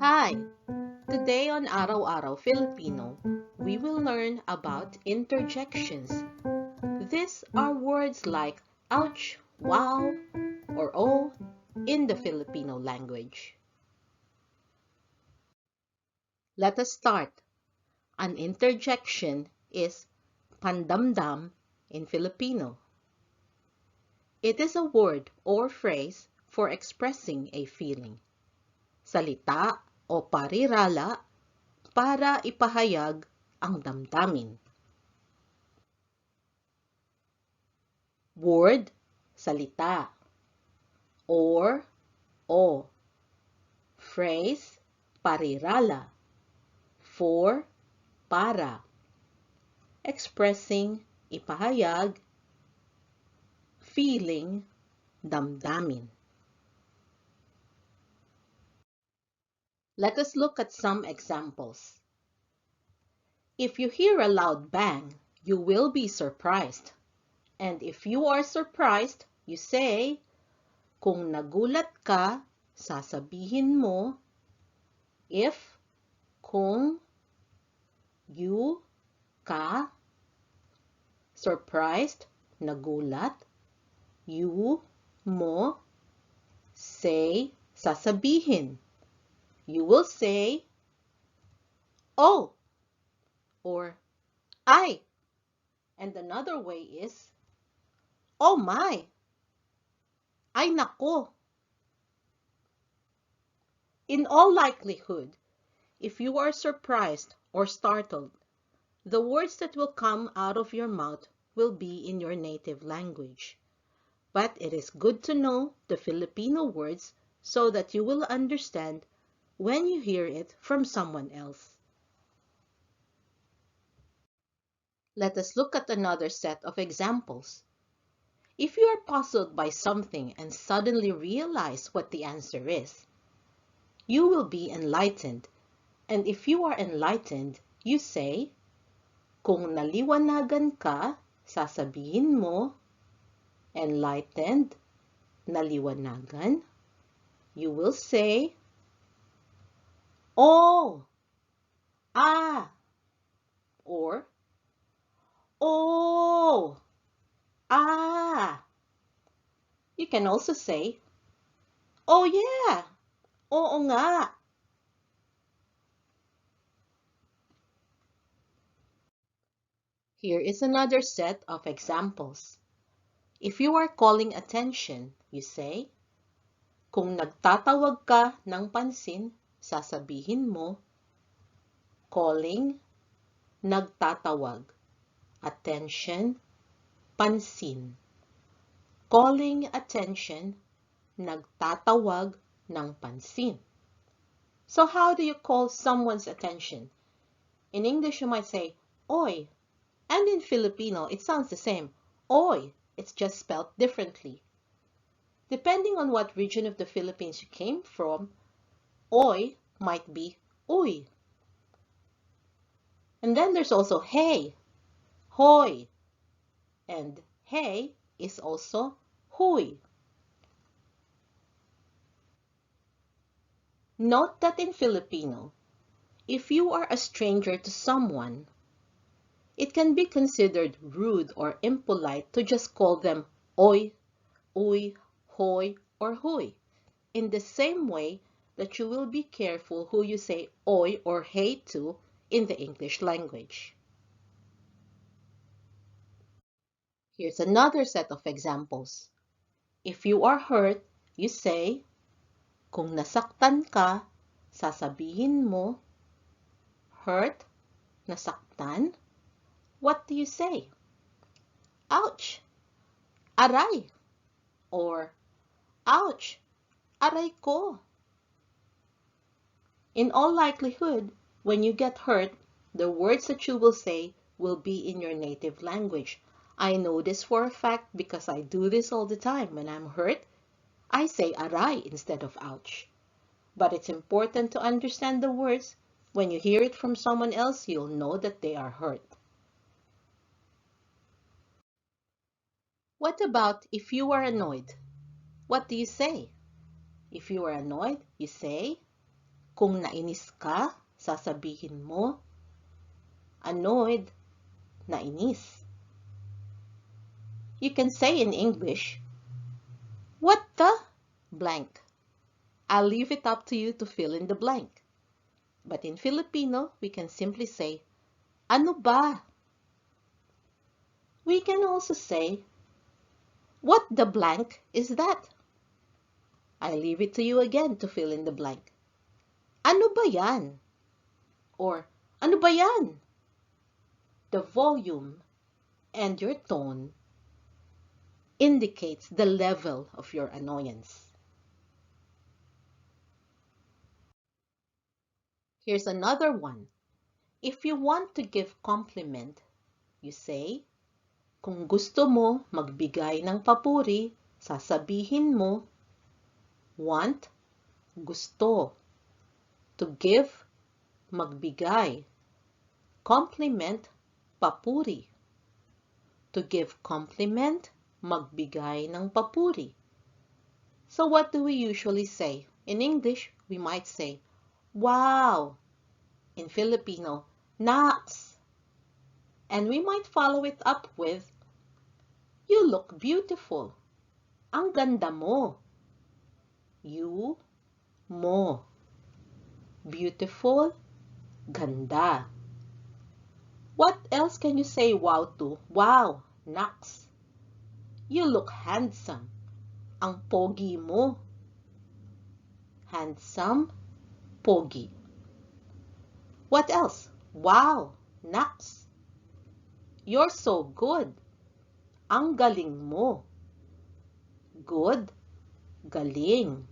Hi! Today on Araw-Araw Filipino, we will learn about interjections. These are words like ouch, wow, or oh in the Filipino language. Let us start. An interjection is pandamdam in Filipino. It is a word or phrase for expressing a feeling. Salita o parirala para ipahayag ang damdamin. Word, salita. Or, o. Phrase, parirala. For, para. Expressing, ipahayag. Feeling, damdamin. Let us look at some examples. If you hear a loud bang, you will be surprised. And if you are surprised, you say, kung nagulat ka, sasabihin mo. If, kung, you, ka, surprised, nagulat, you, mo, say, sasabihin. You will say, oh, or I. And another way is, oh my, ay nako. In all likelihood, if you are surprised or startled, the words that will come out of your mouth will be in your native language. But it is good to know the Filipino words so that you will understand when you hear it from someone else. Let us look at another set of examples. If you are puzzled by something and suddenly realize what the answer is, you will be enlightened. And if you are enlightened, you say, kung naliwanagan ka, sasabihin mo, enlightened, naliwanagan. You will say, oh, ah, or oh, ah. You can also say, oh yeah, oo nga. Here is another set of examples. If you are calling attention, you say, kung nagtatawag ka ng pansin, sasabihin mo, calling, nagtatawag, attention, pansin. Calling attention, nagtatawag ng pansin. So how do you call someone's attention? In English, you might say, oy. And in Filipino, it sounds the same. Oy. It's just spelled differently. Depending on what region of the Philippines you came from, oy might be uy. And then there's also hey, hoy. And hey is also huy. Note that in Filipino, if you are a stranger to someone, it can be considered rude or impolite to just call them oy, uy, hoy, or huy. In the same way that you will be careful who you say oy or hey to in the English language. Here's another set of examples. If you are hurt, you say, kung nasaktan ka, sasabihin mo, hurt, nasaktan. What do you say? Ouch, aray, or ouch, aray ko. In all likelihood, when you get hurt, the words that you will say will be in your native language. I know this for a fact because I do this all the time. When I'm hurt, I say aray instead of ouch. But it's important to understand the words. When you hear it from someone else, you'll know that they are hurt. What about if you are annoyed? What do you say? If you are annoyed, you say, Kung nainis ka, sasabihin mo, annoyed, nainis. You can say in English, what the blank. I'll leave it up to you to fill in the blank. But in Filipino, we can simply say, ano ba? We can also say, what the blank is that? I leave it to you again to fill in the blank. Ano ba yan? Or, ano ba yan? The volume and your tone indicates the level of your annoyance. Here's another one. If you want to give compliment, you say, kung gusto mo magbigay ng papuri, sasabihin mo, want, gusto. To give, magbigay. Compliment, papuri. To give compliment, magbigay ng papuri. So what do we usually say? In English, we might say, wow. In Filipino, naks. And we might follow it up with, you look beautiful. Ang ganda mo. You, mo. Beautiful, ganda. What else can you say wow to? Wow, naks. You look handsome. Ang pogi mo. Handsome, pogi. What else? Wow, naks. You're so good. Ang galing mo. Good, galing.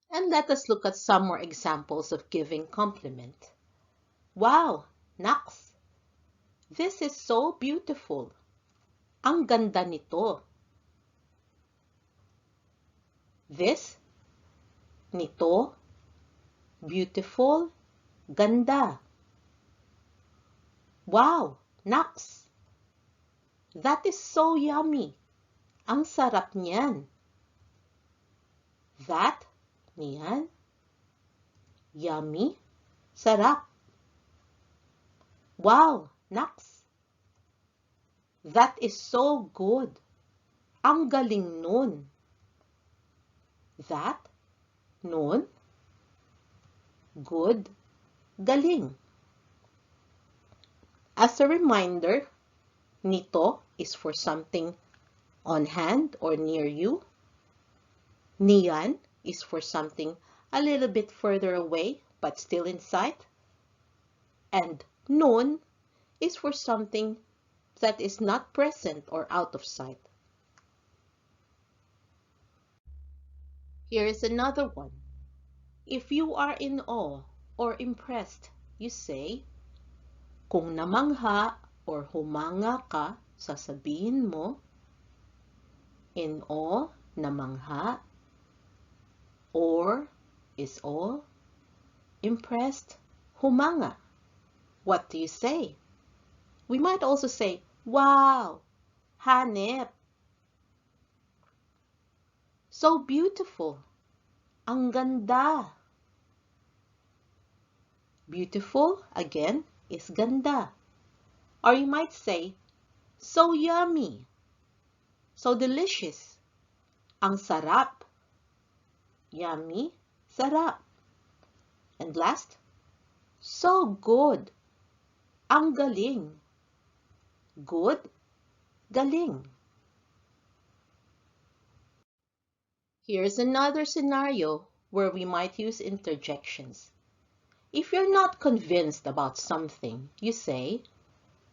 And let us look at some more examples of giving compliment. Wow, naks. This is so beautiful. Ang ganda nito. This, nito, beautiful, ganda. Wow, naks. That is so yummy. Ang sarap niyan. That, niyan. Yummy, sarap. Wow, naks. That is so good. Ang galing nun. That, nun. Good, galing. As a reminder, nito is for something on hand or near you. Niyan is for something a little bit further away but still in sight. And nun is for something that is not present or out of sight. Here is another one. If you are in awe or impressed, you say, kung namangha or humanga ka, sasabihin mo, in awe, namangha, or is awe, impressed, humanga. What do you say? We might also say, wow, hanep. So beautiful. Ang ganda. Beautiful, again, is ganda. Or you might say, so yummy. So delicious. Ang sarap. Yummy, sarap. And last, so good. Ang galing. Good, galing. Here's another scenario where we might use interjections. If you're not convinced about something, you say,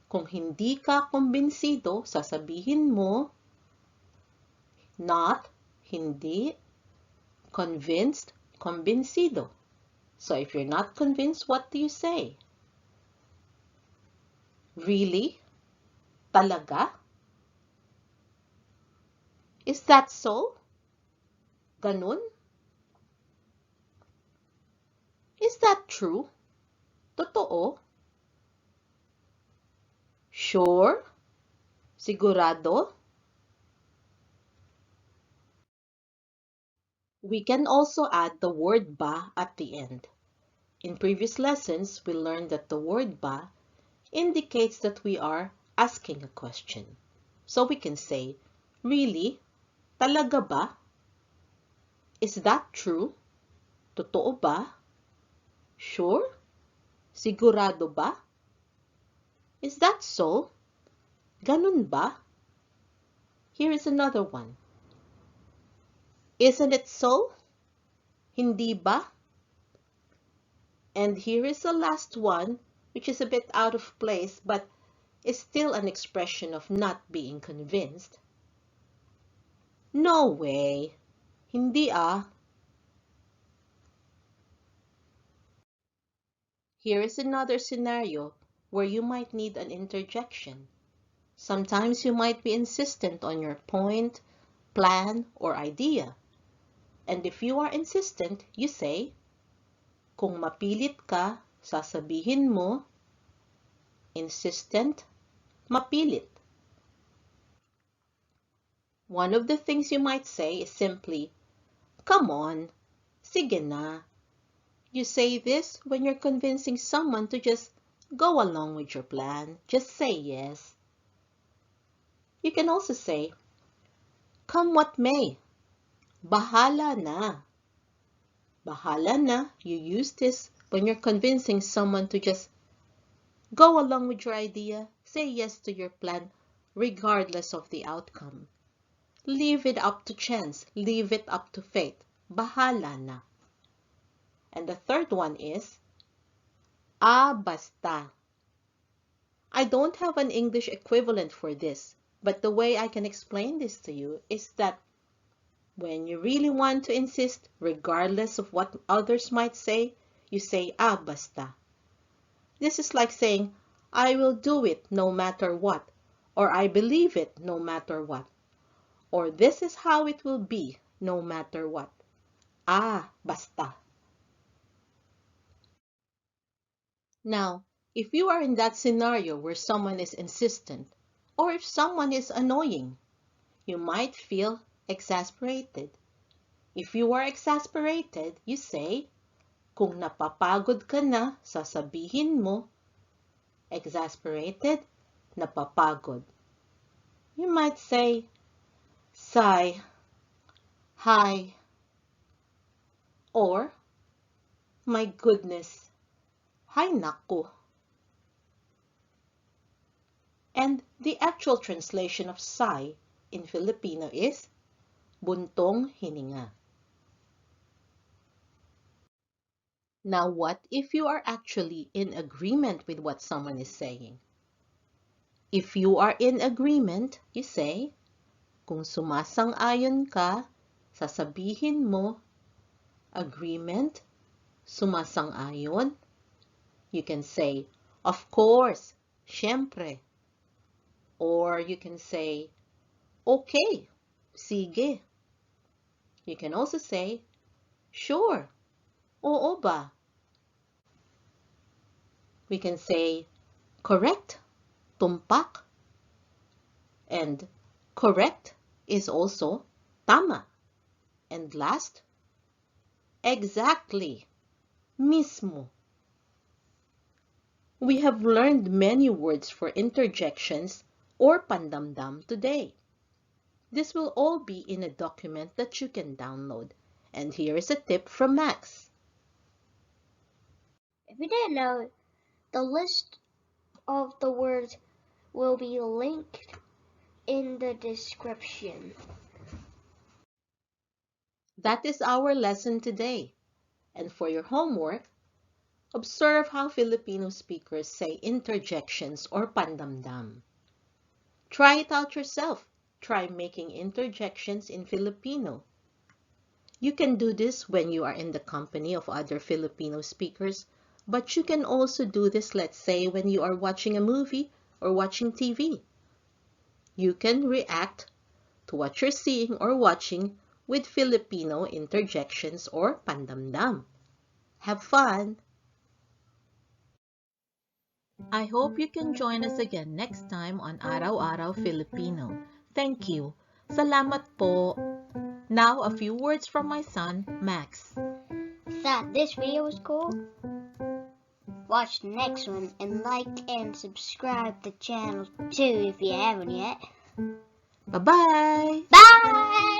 kung hindi ka kumbinsido, sasabihin mo, not, hindi, convinced, kumbinsido. So if you're not convinced, what do you say? Really? Talaga? Is that so? Ganun? Is that true? Totoo? Sure? Sigurado? We can also add the word ba at the end. In previous lessons, we learned that the word ba indicates that we are asking a question. So we can say, really? Talaga ba? Is that true? Totoo ba? Sure? Sigurado ba? Is that so? Ganun ba? Here is another one. Isn't it so? Hindi ba? And here is the last one, which is a bit out of place, but is still an expression of not being convinced. No way. Hindi ah. Here is another scenario where you might need an interjection. Sometimes you might be insistent on your point, plan, or idea. And if you are insistent, you say, kung mapilit ka, sasabihin mo, insistent, mapilit. One of the things you might say is simply, come on, sige na. You say this when you're convincing someone to just go along with your plan. Just say yes. You can also say, come what may. Bahala na. Bahala na, you use this when you're convincing someone to just go along with your idea, say yes to your plan, regardless of the outcome. Leave it up to chance, leave it up to fate. Bahala na. And the third one is, basta. I don't have an English equivalent for this, but the way I can explain this to you is that when you really want to insist, regardless of what others might say, you say, basta. This is like saying, I will do it no matter what, or I believe it no matter what, or this is how it will be no matter what. Basta. Now, if you are in that scenario where someone is insistent, or if someone is annoying, you might feel exasperated. If you are exasperated, you say, kung napapagod ka na, sasabihin mo, exasperated, napapagod. You might say, sigh, hi, or, my goodness, hay naku. And the actual translation of sigh in Filipino is buntong hininga. Now, what if you are actually in agreement with what someone is saying? If you are in agreement, you say, kung sumasang-ayon ka, sasabihin mo, agreement, sumasang-ayon. You can say, of course, syempre. Or you can say, okay, sige. You can also say, sure, oo ba? We can say, correct, tumpak. And correct is also tama. And last, exactly, mismo. We have learned many words for interjections or pandamdam today. This will all be in a document that you can download. And here is a tip from Max. If you didn't know, the list of the words will be linked in the description. That is our lesson today. And for your homework, observe how Filipino speakers say interjections or pandamdam. Try it out yourself. Try making interjections in Filipino. You can do this when you are in the company of other Filipino speakers, but you can also do this, let's say, when you are watching a movie or watching TV. You can react to what you're seeing or watching with Filipino interjections or pandamdam. Have fun! I hope you can join us again next time on Araw-Araw Filipino. Thank you. Salamat po! Now, a few words from my son, Max. Thought this video was cool? Watch the next one and like and subscribe to the channel too if you haven't yet. Bye-bye! Bye!